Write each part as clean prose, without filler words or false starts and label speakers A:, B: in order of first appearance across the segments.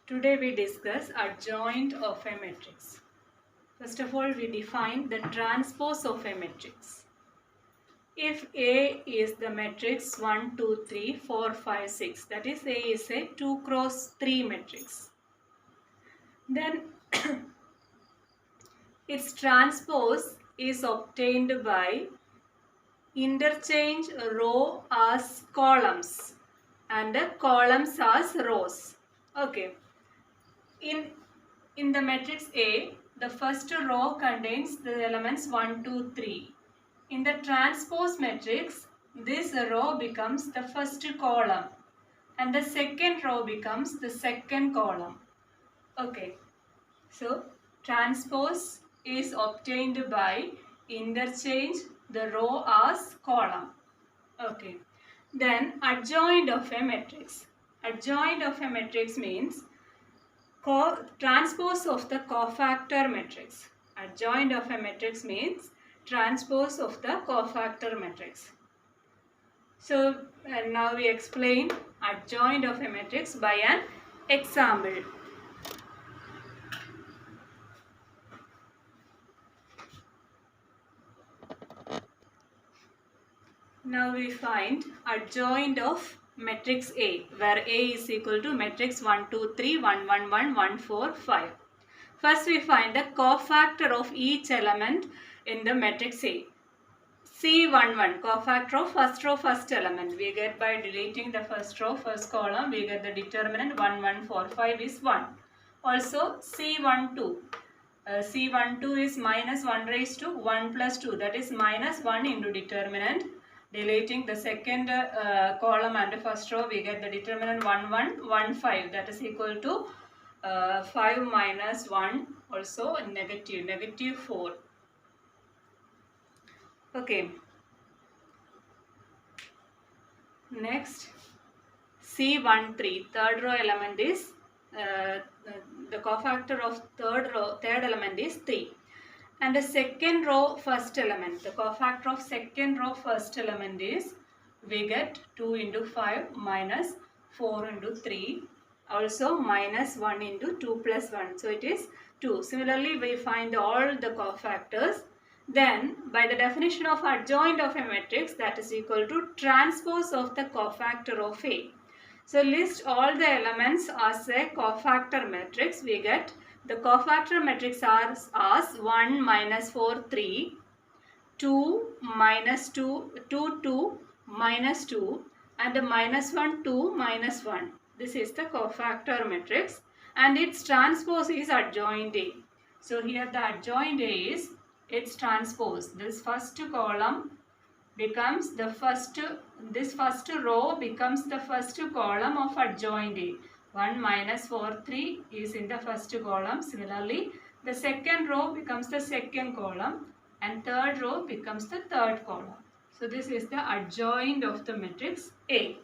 A: Today we discuss adjoint of a matrix. First of all, we define the transpose of a matrix. If A is the matrix 1, 2, 3, 4, 5, 6, that is A is a 2 cross 3 matrix, then its transpose is obtained by interchange row as columns and columns as rows. Okay. In the matrix A, the first row contains the elements 1, 2, 3. In the transpose matrix, this row becomes the first column and the second row becomes the second column. Okay, so transpose is obtained by interchange the row as column. Okay, then adjoint of a matrix. Adjoint of a matrix means transpose of the cofactor matrix. Adjoint of a matrix means transpose of the cofactor matrix. So now we explain adjoint of a matrix by an example. Now we find adjoint of matrix A, where A is equal to matrix 1, 2, 3, 1, 1, 1, 1, 4, 5. First we find the cofactor of each element in the matrix A. C11, cofactor of first row, first element. We get by deleting the first row, first column, we get the determinant 1, 1, 4, 5 is 1. Also C12. C12 is minus 1 raised to 1 plus 2, that is minus 1 into determinant. Deleting the second column and the first row, we get the determinant 1, 1, 1, 5, that is equal to 5 minus 1, also negative, negative 4. Okay. Next, C13, third row element is, the cofactor of third element is 3. And the second row first element, the cofactor of second row first element is, we get 2 into 5 minus 4 into 3, also minus 1 into 2 plus 1, so it is 2. Similarly, we find all the cofactors. Then by the definition of adjoint of a matrix, that is equal to transpose of the cofactor of A. So list all the elements as a cofactor matrix. We get the cofactor matrix are as 1 minus 4 3, 2 minus 2 2 2 minus 2 and the minus 1 2 minus 1. This is the cofactor matrix and its transpose is adjoint A. So here the adjoint A is its transpose. This first column becomes the first, this first row becomes the first column of adjoint A. 1 minus 4 3 is in the first column. Similarly, the second row becomes the second column and third row becomes the third column. So this is the adjoint of the matrix A.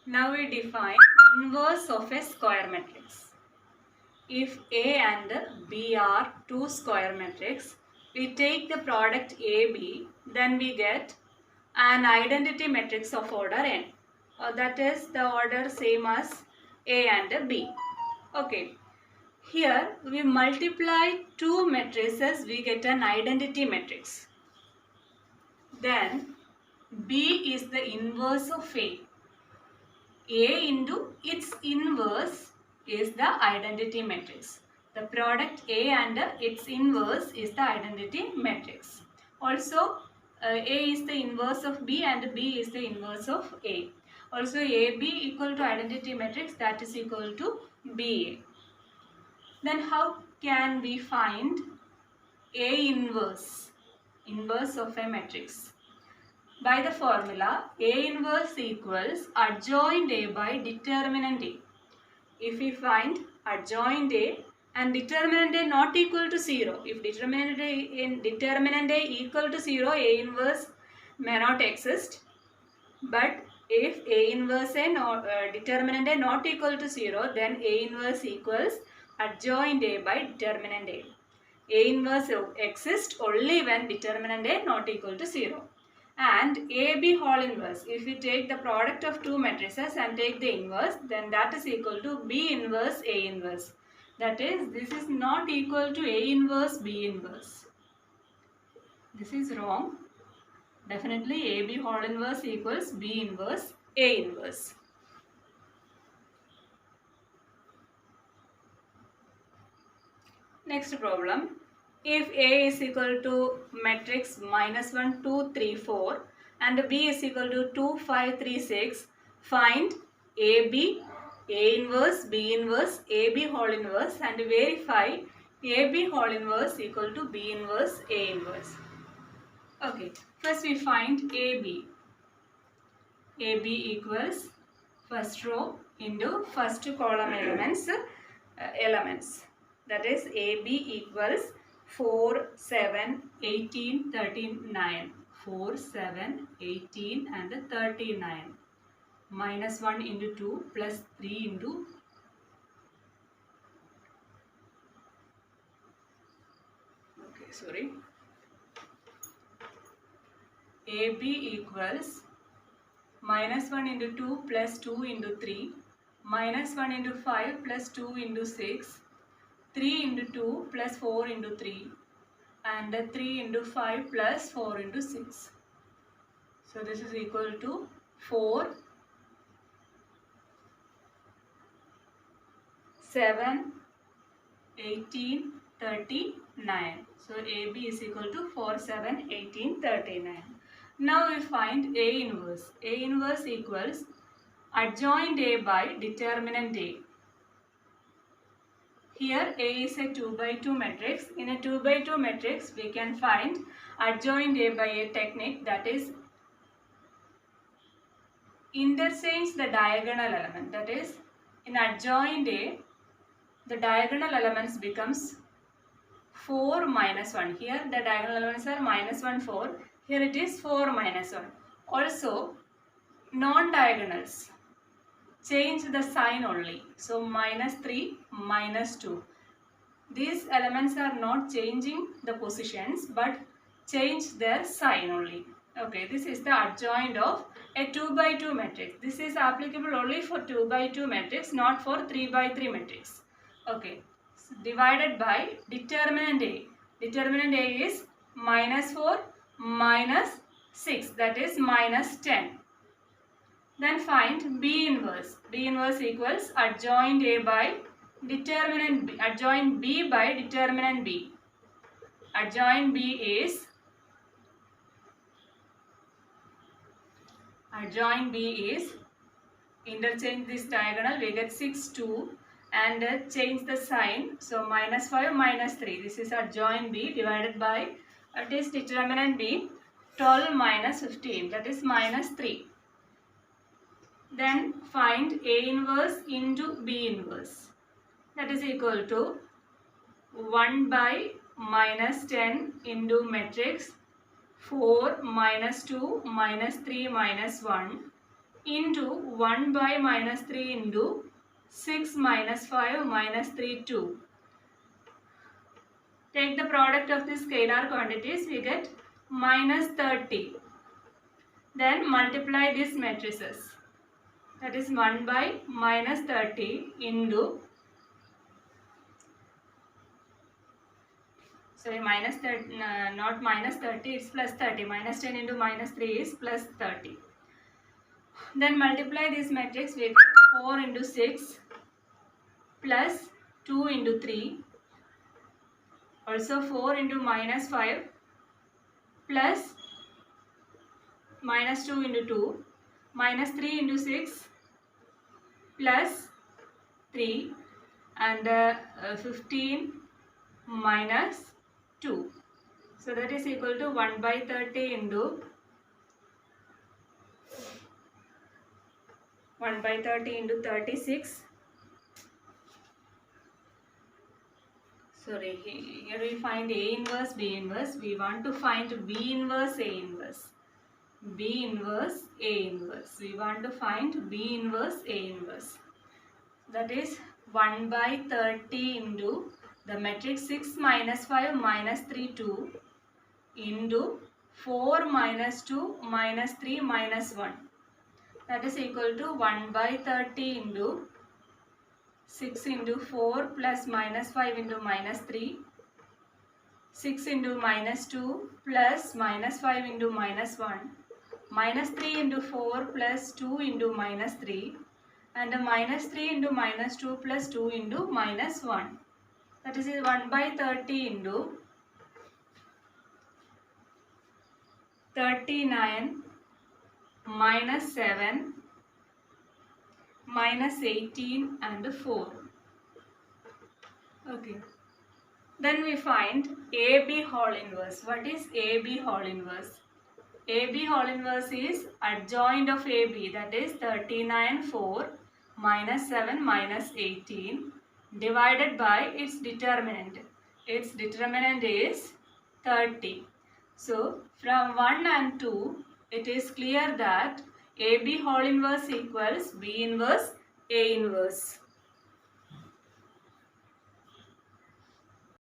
A: Now we define inverse of a square matrix. If A and B are two square matrix, we take the product AB, then we get an identity matrix of order n. That is the order same as A and B. Okay. Here we multiply two matrices, we get an identity matrix. Then B is the inverse of A. A into its inverse is the identity matrix. The product A and its inverse is the identity matrix. Also, A is the inverse of B and B is the inverse of A. Also, AB equal to identity matrix, that is equal to BA. Then how can we find A inverse of a matrix? By the formula, A inverse equals adjoint A by determinant A. If we find adjoint A and determinant A not equal to 0, if determinant A equal to 0, A inverse may not exist. But if A inverse A determinant A not equal to 0, then A inverse equals adjoint A by determinant A. A inverse exists only when determinant A not equal to 0. and AB whole inverse. If we take the product of two matrices and take the inverse, then that is equal to B inverse A inverse. That is, this is not equal to A inverse B inverse. This is wrong. Definitely AB whole inverse equals B inverse A inverse. Next problem. If A is equal to matrix minus 1, 2, 3, 4 and B is equal to 2, 5, 3, 6, find AB, A inverse, B inverse, AB whole inverse and verify AB whole inverse equal to B inverse, A inverse. Okay, first we find AB. AB equals first row into first column elements. That is AB equals 4, 7, 18, 13, 9. 4, 7, 18 and 39. Minus 1 into 2 plus 3 into AB equals minus 1 into 2 plus 2 into 3, minus 1 into 5 plus 2 into 6, 3 into 2 plus 4 into 3 and 3 into 5 plus 4 into 6. So this is equal to 4, 7, 18, 39. So AB is equal to 4, 7, 18, 39. Now we find A inverse. A inverse equals adjoint A by determinant A. Here A is a 2 by 2 matrix. In a 2 by 2 matrix we can find adjoint A by a technique, that is interchange the diagonal element. That is, in adjoint A the diagonal elements becomes 4 minus 1. Here the diagonal elements are minus 1, 4. Here it is 4 minus 1. Also non-diagonals change the sign only. So minus 3, minus 2. These elements are not changing the positions but change their sign only. Okay, this is the adjoint of a 2 by 2 matrix. This is applicable only for 2 by 2 matrix, not for 3 by 3 matrix. Okay, so divided by determinant A. Determinant A is minus 4, minus 6, that is minus 10. Then find B inverse. B inverse equals adjoint A by determinant B. Adjoint B by determinant B. Adjoint B is interchange this diagonal, we get 6, 2 and change the sign. So minus 5, minus 3. This is adjoint B divided by, it is determinant B, 12 minus 15, that is minus 3. Then find A inverse into B inverse. That is equal to 1 by minus 10 into matrix 4 minus 2 minus 3 minus 1 into 1 by minus 3 into 6 minus 5 minus 3, 2. Take the product of the scalar quantities, we get minus 30. Then multiply these matrices. That is 1 by minus 30 into, sorry, minus 30, not minus 30, it's plus 30. Minus 10 into minus 3 is plus 30. Then multiply this matrix with 4 into 6 plus 2 into 3. Also 4 into minus 5 plus minus 2 into 2. Minus 3 into 6 plus 3 and 15 minus 2. So that is equal to 1 by 30 into 1 by 30 into 36. Sorry, here we find A inverse, B inverse. We want to find B inverse, A inverse. B inverse, A inverse. We want to find B inverse, A inverse. That is 1 by 30 into the matrix 6 minus 5 minus 3, 2 into 4 minus 2 minus 3 minus 1. That is equal to 1 by 30 into 6 into 4 plus minus 5 into minus 3. 6 into minus 2 plus minus 5 into minus 1. Minus 3 into 4 plus 2 into minus 3. And minus 3 into minus 2 plus 2 into minus 1. That is 1 by 30 into 39 minus 7 minus 18 and 4. Okay. Then we find AB whole inverse. What is AB whole inverse? AB whole inverse is adjoint of AB, that is 39 4 minus 7 minus 18 divided by its determinant. Its determinant is 30. So from 1 and 2 it is clear that AB whole inverse equals B inverse A inverse.